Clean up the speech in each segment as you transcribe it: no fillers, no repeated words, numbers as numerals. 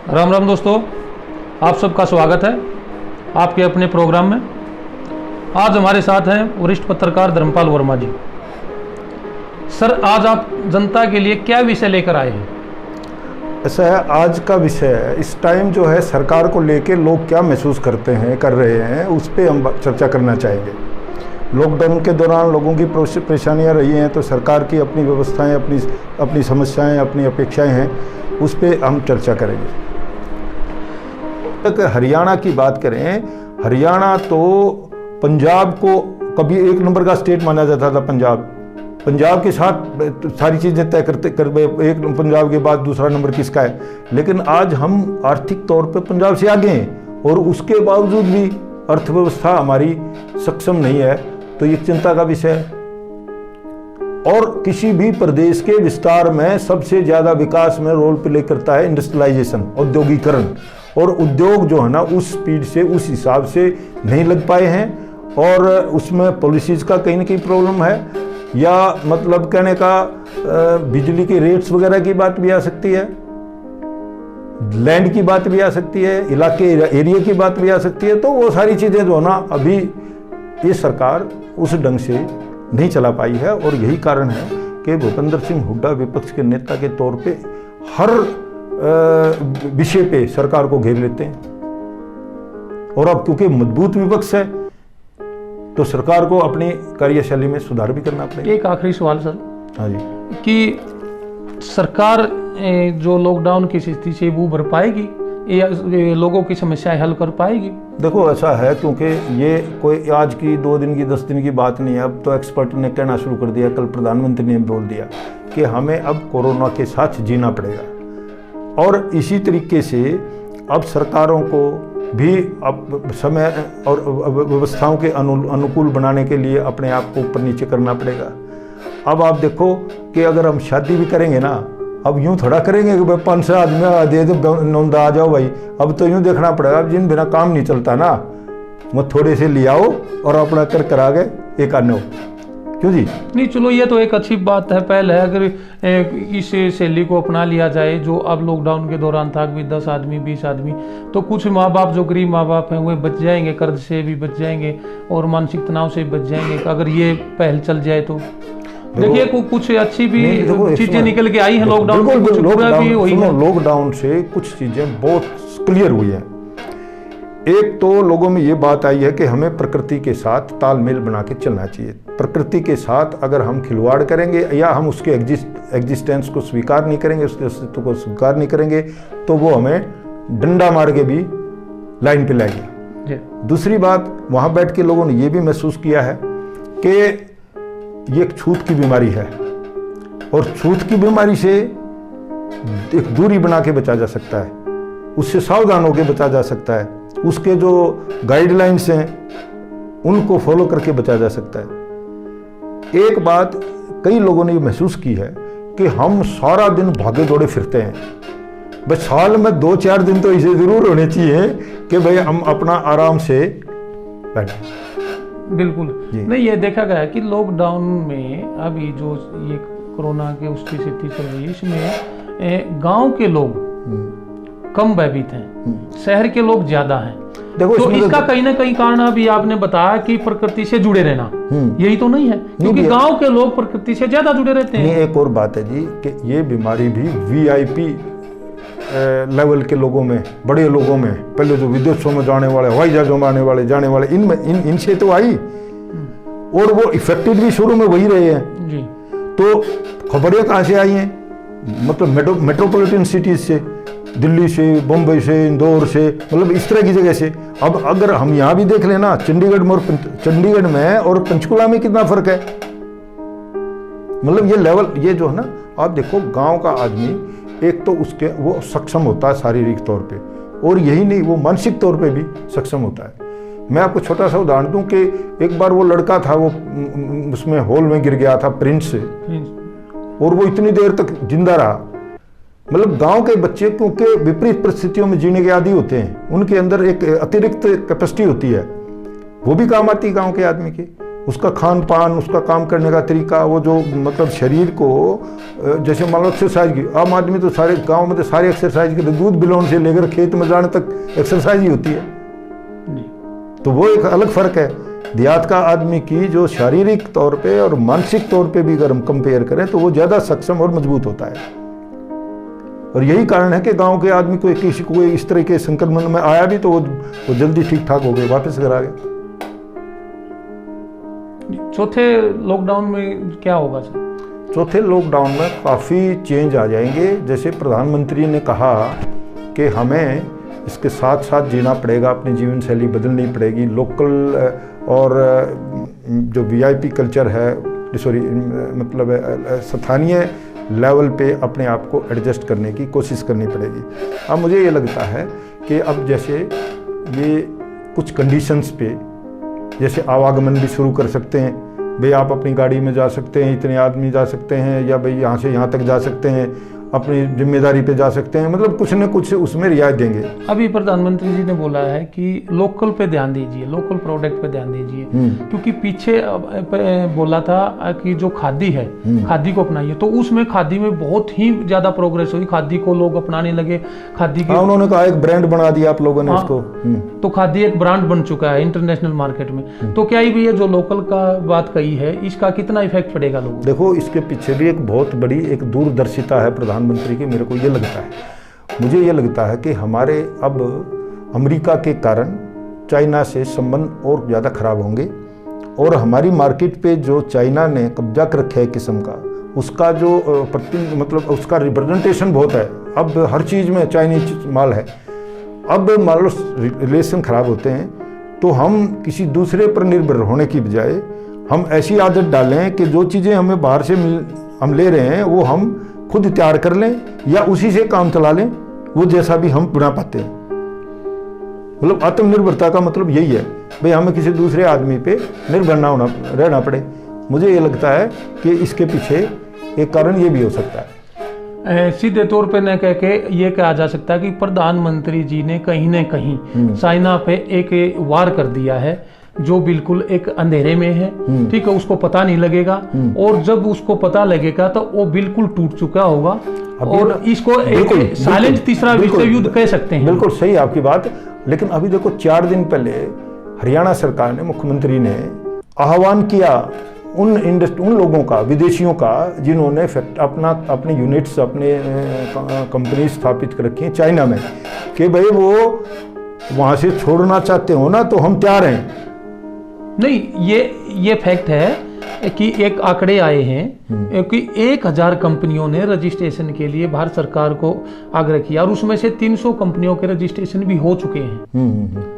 राम राम दोस्तों, आप सबका स्वागत है आपके अपने प्रोग्राम में। आज हमारे साथ हैं वरिष्ठ पत्रकार धर्मपाल वर्मा जी। सर, आज आप जनता के लिए क्या विषय लेकर आए हैं? ऐसा है, आज का विषय है, इस टाइम जो है सरकार को लेके लोग क्या महसूस करते हैं, कर रहे हैं, उस पर हम चर्चा करना चाहेंगे। लॉकडाउन के दौरान लोगों की परेशानियां रही हैं, तो सरकार की अपनी व्यवस्थाएं, अपनी समस्याएं, अपनी अपेक्षाएं हैं, उस पर हम चर्चा करेंगे। अगर हरियाणा की बात करें, हरियाणा तो पंजाब को कभी एक नंबर का स्टेट माना जाता था। पंजाब के साथ सारी चीज़ें तय करते एक पंजाब के बाद दूसरा नंबर किसका है, लेकिन आज हम आर्थिक तौर पे पंजाब से आगे हैं और उसके बावजूद भी अर्थव्यवस्था हमारी सक्षम नहीं है, तो ये चिंता का विषय है। और किसी भी प्रदेश के विस्तार में सबसे ज़्यादा विकास में रोल प्ले करता है इंडस्ट्रियलाइजेशन, औद्योगिकरण, और उद्योग जो है ना उस स्पीड से, उस हिसाब से नहीं लग पाए हैं, और उसमें पॉलिसीज का कहीं ना कहीं प्रॉब्लम है, या मतलब कहने का बिजली के रेट्स वगैरह की बात भी आ सकती है, लैंड की बात भी आ सकती है, इलाके एरिया की बात भी आ सकती है। तो वो सारी चीज़ें जो है ना अभी ये सरकार उस ढंग से नहीं चला पाई है, और यही कारण है कि भूपेंद्र सिंह हुड्डा विपक्ष के नेता के तौर पे हर विषय पे सरकार को घेर लेते हैं, और अब क्योंकि मजबूत विपक्ष है तो सरकार को अपनी कार्यशैली में सुधार भी करना पड़ेगा। एक आखिरी सवाल सर। हाँ जी, कि सरकार जो लॉकडाउन की स्थिति से वो भर पाएगी या लोगों की समस्याएं हल कर पाएगी? देखो, ऐसा है, क्योंकि ये कोई आज की 2 दिन की 10 दिन की बात नहीं है। अब तो एक्सपर्ट ने कहना शुरू कर दिया, कल प्रधानमंत्री ने बोल दिया कि हमें अब कोरोना के साथ जीना पड़ेगा, और इसी तरीके से अब सरकारों को भी अब समय और व्यवस्थाओं के अनुकूल बनाने के लिए अपने आप को ऊपर नीचे करना पड़ेगा। अब आप देखो कि अगर हम शादी भी करेंगे ना, अब यूं थोड़ा करेंगे कि भाई 500 आदमी दे दो, नौंदा आ जाओ भाई। अब तो यूं देखना पड़ेगा, जिन बिना काम नहीं चलता ना, वो थोड़े से ले आओ और अपना कर करा गए एक आने। क्यों जी? नहीं, चलो ये तो एक अच्छी बात है, पहल है। अगर इस शैली को अपना लिया जाए जो अब लॉकडाउन के दौरान था कि 10 आदमी 20 आदमी, तो कुछ माँ बाप जो गरीब माँ बाप हैं वे बच जाएंगे, कर्ज से भी बच जाएंगे और मानसिक तनाव से बच जाएंगे। अगर ये पहल चल जाए तो देखिए कुछ अच्छी भी चीजें निकल के आई हैं लॉकडाउन से, कुछ बुरा भी हुई है। लॉकडाउन से कुछ चीजें बहुत क्लियर हुई हैं। एक तो लोगों में ये बात आई है कि हमें प्रकृति के साथ तालमेल बना के चलना चाहिए। प्रकृति के साथ अगर हम खिलवाड़ करेंगे या हम उसके एग्जिस्टेंस को स्वीकार नहीं करेंगे, उसके अस्तित्व को स्वीकार नहीं करेंगे, तो वो हमें डंडा मार के भी लाइन पे लाएगी। दूसरी बात, वहाँ बैठ के लोगों ने ये भी महसूस किया है कि ये एक छूत की बीमारी है, और छूत की बीमारी से एक दूरी बना के बचा जा सकता है, उससे सावधान होकर बचा जा सकता है, उसके जो गाइडलाइंस हैं उनको फॉलो करके बचा जा सकता है। एक बात कई लोगों ने ये महसूस की है कि हम सारा दिन भागे दौड़े फिरते हैं, बस साल में 2-4 दिन तो इसे जरूर होने चाहिए कि भाई हम अपना आराम से बैठे। बिल्कुल नहीं, ये देखा गया है कि लॉकडाउन में अभी जो ये कोरोना के उसकी स्थिति चल रही है, इसमें गांव के लोग कम भयभीत हैं, शहर के लोग ज्यादा हैं। देखो, तो इसका कहीं ना कहीं कारण अभी आपने बताया कि प्रकृति से जुड़े रहना, यही तो नहीं है? क्योंकि गांव के लोग प्रकृति से ज्यादा जुड़े रहते हैं। एक और बात है जी कि ये बीमारी भी VIP लेवल के लोगों में, बड़े लोगों में, पहले जो विदेशों में जाने वाले, हवाई जहाजों में आने वाले, जाने वाले, इनमें इनसे तो आई, और वो इफेक्टेड भी शुरू में वही रहे हैं जी। तो खबरें कहाँ से आई हैं? मतलब मेट्रोपॉलिटन सिटीज से, दिल्ली से, बम्बई से, इंदौर से, मतलब इस तरह की जगह से। अब अगर हम यहाँ भी देख लेना, चंडीगढ़ में और पंचकुला में कितना फर्क है। मतलब ये लेवल, ये जो है ना, आप देखो गांव का आदमी एक तो उसके वो सक्षम होता है शारीरिक तौर पे, और यही नहीं, वो मानसिक तौर पे भी सक्षम होता है। मैं आपको छोटा सा उदाहरण दूं कि एक बार वो लड़का था, वो उसमें हॉल में गिर गया था प्रिंस से, और वो इतनी देर तक जिंदा रहा। मतलब गांव के बच्चे क्योंकि विपरीत परिस्थितियों में जीने के आदी होते हैं, उनके अंदर एक अतिरिक्त कैपेसिटी होती है, वो भी काम आती है गांव के आदमी की। उसका खान पान, उसका काम करने का तरीका, वो जो मतलब शरीर को जैसे मान लो एक्सरसाइज की, आम आदमी तो सारे गांव में तो सारी एक्सरसाइज करते, दूध बिलोन से लेकर खेत में जाने तक एक्सरसाइज ही होती है। तो वो एक अलग फर्क है। देहात का आदमी की जो शारीरिक तौर पे और मानसिक तौर पे भी अगर हम कंपेयर करें तो वो ज़्यादा सक्षम और मजबूत होता है। और यही कारण है कि गांव के आदमी को किसी को इस तरह के संक्रमण में आया भी तो वो जल्दी ठीक ठाक हो गए, वापस घर आ गए। चौथे लॉकडाउन में क्या होगा सर? चौथे लॉकडाउन में काफ़ी चेंज आ जाएंगे। जैसे प्रधानमंत्री ने कहा कि हमें इसके साथ साथ जीना पड़ेगा, अपनी जीवन शैली बदलनी पड़ेगी, लोकल और जो वीआईपी कल्चर है, सॉरी मतलब स्थानीय लेवल पे अपने आप को एडजस्ट करने की कोशिश करनी पड़ेगी। अब मुझे ये लगता है कि अब जैसे ये कुछ कंडीशंस पे जैसे आवागमन भी शुरू कर सकते हैं, भाई आप अपनी गाड़ी में जा सकते हैं, इतने आदमी जा सकते हैं, या भाई यहाँ से यहाँ तक जा सकते हैं, अपनी जिम्मेदारी पे जा सकते हैं, मतलब कुछ न कुछ उसमें रियायत देंगे। अभी प्रधानमंत्री जी ने बोला है कि लोकल पे ध्यान दीजिए, लोकल प्रोडक्ट पे ध्यान दीजिए, क्योंकि पीछे बोला था कि जो खादी है, खादी को अपनाइए, तो उसमें खादी में बहुत ही ज्यादा प्रोग्रेस हुई, खादी को लोग अपनाने लगे, खादी की उन्होंने कहा एक ब्रांड बना दिया आप लोगों ने इसको। तो खादी एक ब्रांड बन चुका है इंटरनेशनल मार्केट में। तो क्या ये जो लोकल का बात कही है, इसका कितना इफेक्ट पड़ेगा लोगों? देखो, इसके पीछे भी एक बहुत बड़ी एक दूरदर्शिता है प्रधानमंत्री की, मेरे को ये लगता है। मुझे ये लगता है कि हमारे अब अमेरिका के कारण चाइना से संबंध और ज़्यादा खराब होंगे, और हमारी मार्केट पे जो चाइना ने कब्जा कर रखा है किस्म का, उसका जो मतलब उसका रिप्रेजेंटेशन बहुत है। अब हर चीज़ में चाइनीज माल है। अब मान लो रिलेशन खराब होते हैं तो हम किसी दूसरे पर निर्भर होने की बजाय हम ऐसी आदत डालें कि जो चीज़ें हमें बाहर से हम ले रहे हैं वो हम खुद तैयार कर लें या उसी से काम चला लें, वो जैसा भी हम बना पाते हैं। मतलब आत्मनिर्भरता का मतलब यही है, भाई हमें किसी दूसरे आदमी पे निर्भर ना होना रहना पड़े। मुझे ये लगता है कि इसके पीछे एक कारण ये भी हो सकता है। सीधे तौर पे न कह के ये कहा जा सकता है कि प्रधानमंत्री जी ने कहीं न कहीं चाइना पे एक वार कर दिया है जो बिल्कुल एक अंधेरे में है, ठीक है, उसको पता नहीं लगेगा, और जब उसको पता लगेगा तो वो बिल्कुल टूट चुका होगा, और इसको एक साइलेंट तीसरा विश्व युद्ध कह सकते हैं। बिल्कुल सही आपकी बात। लेकिन अभी देखो 4 दिन पहले हरियाणा सरकार ने, मुख्यमंत्री ने आह्वान किया उन लोगों का, विदेशियों का, जिन्होंने अपने यूनिट्स, अपने कंपनी स्थापित कर रखी हैं चाइना में, कि भाई वो वहां से छोड़ना चाहते हो ना तो हम तैयार हैं। नहीं, ये फैक्ट है कि एक आंकड़े आए हैं कि 1000 कंपनियों ने रजिस्ट्रेशन के लिए भारत सरकार को आग्रह किया, और उसमें से 300 कंपनियों के रजिस्ट्रेशन भी हो चुके हैं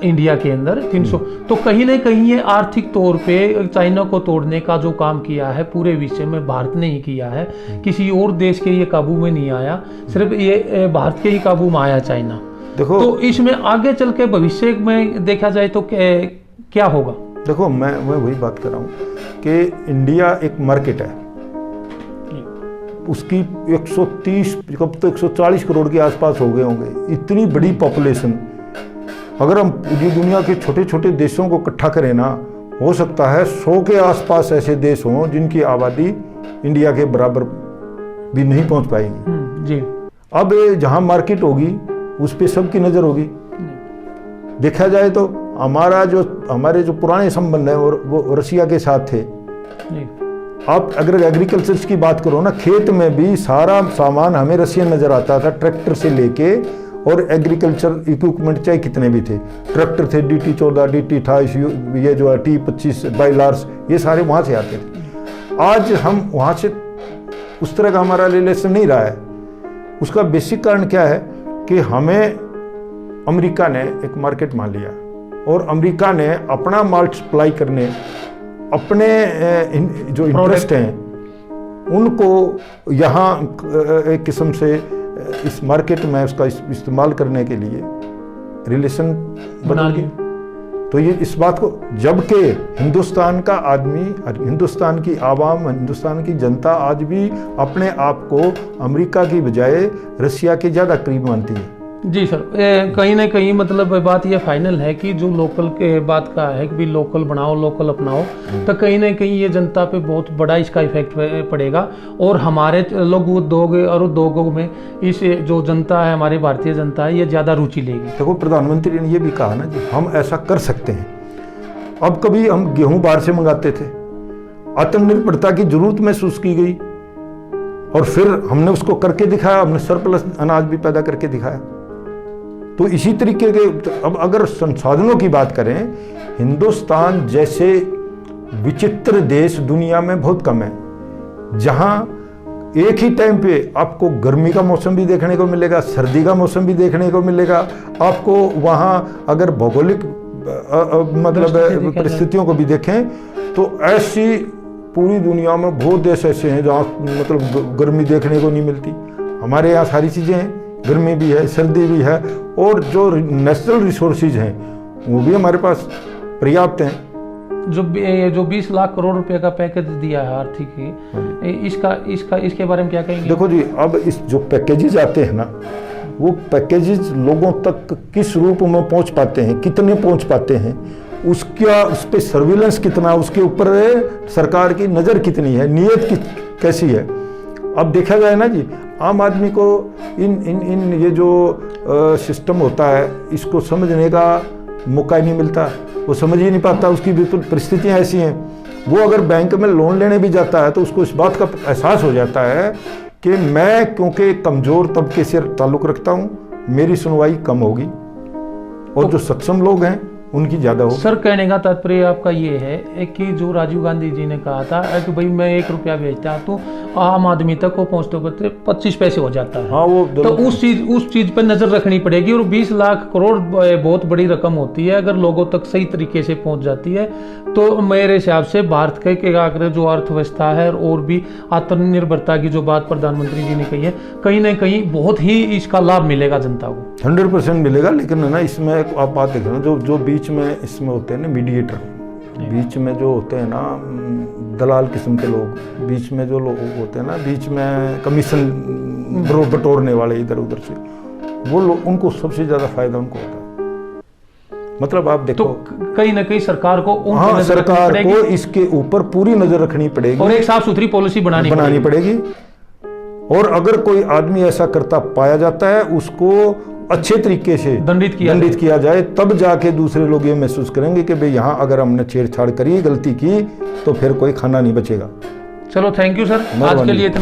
इंडिया के अंदर 300। तो कहीं ना कहीं ये आर्थिक तौर पे चाइना को तोड़ने का जो काम किया है पूरे विश्व में भारत ने ही किया है, किसी और देश के ये काबू में नहीं आया, सिर्फ ये भारत के ही काबू में आया चाइना। देखो, तो इसमें आगे चल के भविष्य में देखा जाए तो क्या होगा? देखो, मैं वही बात कर रहा हूँ कि इंडिया एक मार्केट है, उसकी 130 कब तो 140 करोड़ के आसपास हो गए होंगे, इतनी बड़ी पॉपुलेशन। अगर हम पूरी दुनिया के छोटे छोटे देशों को इकट्ठा करें ना, हो सकता है 100 के आसपास ऐसे देश हों जिनकी आबादी इंडिया के बराबर भी नहीं पहुंच पाएगी जी। अब जहां मार्केट होगी उस पे सबकी नजर होगी। देखा जाए तो हमारे जो पुराने संबंध हैं वो रशिया के साथ थे। आप अगर एग्रीकल्चर की बात करो ना, खेत में भी सारा सामान हमें रशियन नजर आता था, ट्रैक्टर से लेके, और एग्रीकल्चर इक्विपमेंट चाहे कितने भी थे, ट्रैक्टर थे, DT14, DT28, ये जो है T25 बाइलार्स, ये सारे वहाँ से आते थे। आज हम वहाँ से उस तरह का हमारा रिलेशन नहीं रहा है। उसका बेसिक कारण क्या है कि हमें अमेरिका ने एक मार्केट मान लिया, और अमेरिका ने अपना माल सप्लाई करने, अपने जो इंटरेस्ट हैं उनको यहाँ एक किस्म से इस मार्केट में उसका इस्तेमाल करने के लिए रिलेशन बना लिए। तो ये इस बात को, जबकि हिंदुस्तान का आदमी, हिंदुस्तान की आवाम, हिंदुस्तान की जनता आज भी अपने आप को अमेरिका की बजाय रशिया के ज़्यादा करीब मानती है। जी सर, कहीं ना कहीं मतलब बात ये फाइनल है कि जो लोकल के बात का है कि भी लोकल बनाओ, लोकल अपनाओ, तो कहीं ना कहीं ये जनता पे बहुत बड़ा इसका इफेक्ट पड़ेगा। और हमारे लघु उद्योग और उद्योगों में इस जो जनता है, हमारी भारतीय जनता है, ये ज़्यादा रुचि लेगी। देखो, प्रधानमंत्री ने ये भी कहा ना जी, हम ऐसा कर सकते हैं। अब कभी हम गेहूं बाहर से मंगाते थे, आत्मनिर्भरता की जरूरत महसूस की गई और फिर हमने उसको करके दिखाया, हमने सरप्लस अनाज भी पैदा करके दिखाया। तो इसी तरीके के अब अगर संसाधनों की बात करें, हिंदुस्तान जैसे विचित्र देश दुनिया में बहुत कम है, जहां एक ही टाइम पे आपको गर्मी का मौसम भी देखने को मिलेगा, सर्दी का मौसम भी देखने को मिलेगा। आपको वहां अगर भौगोलिक मतलब परिस्थितियों को भी देखें तो ऐसी पूरी दुनिया में बहुत देश ऐसे हैं जहाँ मतलब गर्मी देखने को नहीं मिलती। हमारे यहाँ सारी चीज़ें हैं, गर्मी भी है, सर्दी भी है, और जो नेचुरल रिसोर्सेज हैं वो भी हमारे पास पर्याप्त हैं। जो 20 लाख करोड़ रुपए का पैकेज दिया है आर्थिक, इसके बारे में क्या कहेंगे? देखो जी, अब इस जो पैकेजेज आते हैं ना, वो पैकेजेज लोगों तक किस रूप में पहुंच पाते हैं, कितने पहुंच पाते हैं, उस पर सर्विलेंस कितना, उसके ऊपर सरकार की नज़र कितनी है, नीयत कैसी है। अब देखा जाए ना जी, आम आदमी को इन ये जो सिस्टम होता है इसको समझने का मौका ही नहीं मिलता, वो समझ ही नहीं पाता, उसकी बिल्कुल परिस्थितियाँ ऐसी हैं। वो अगर बैंक में लोन लेने भी जाता है तो उसको इस बात का एहसास हो जाता है कि मैं क्योंकि कमज़ोर तबके से ताल्लुक़ रखता हूँ, मेरी सुनवाई कम होगी, और जो सक्षम लोग हैं उनकी ज़्यादा होगी। सर, कहने का तात्पर्य आपका ये है कि जो राजीव गांधी जी ने कहा था कि भाई मैं 1 रुपया भेजता तो आम आदमी तक वो पहुँचते 25 पैसे हो जाता है। हाँ, वो तो उस चीज़ पर नज़र रखनी पड़ेगी। और 20 लाख करोड़ बहुत बड़ी रकम होती है, अगर लोगों तक सही तरीके से पहुँच जाती है तो मेरे हिसाब से भारत के आगे जो अर्थव्यवस्था है और भी आत्मनिर्भरता की जो बात प्रधानमंत्री जी ने कही है, कहीं ना कहीं बहुत ही इसका लाभ मिलेगा जनता को। 100% मिलेगा। लेकिन है ना, इसमें आप बात देख रहे हो, जो बीच में इसमें होते हैं ना मीडिएटर, बीच में जो होते हैं ना दलाल किस्म के लोग, बीच में जो लोग होते हैं ना, बीच में कमीशन बटोरने वाले इधर उधर से, वो लोग, उनको सबसे ज़्यादा फायदा उनको होता है। मतलब आप देखो, तो कहीं ना कहीं सरकार को सरकार को इसके ऊपर पूरी नज़र रखनी पड़ेगी और एक साफ सुथरी पॉलिसी बनानी पड़ेगी। और अगर कोई आदमी ऐसा करता पाया जाता है, उसको अच्छे तरीके से दंडित किया जाए, तब जाके दूसरे लोग ये महसूस करेंगे कि भाई यहाँ अगर हमने छेड़छाड़ करी, गलती की, तो फिर कोई खाना नहीं बचेगा। चलो, थैंक यू सर, आज के लिए इतना।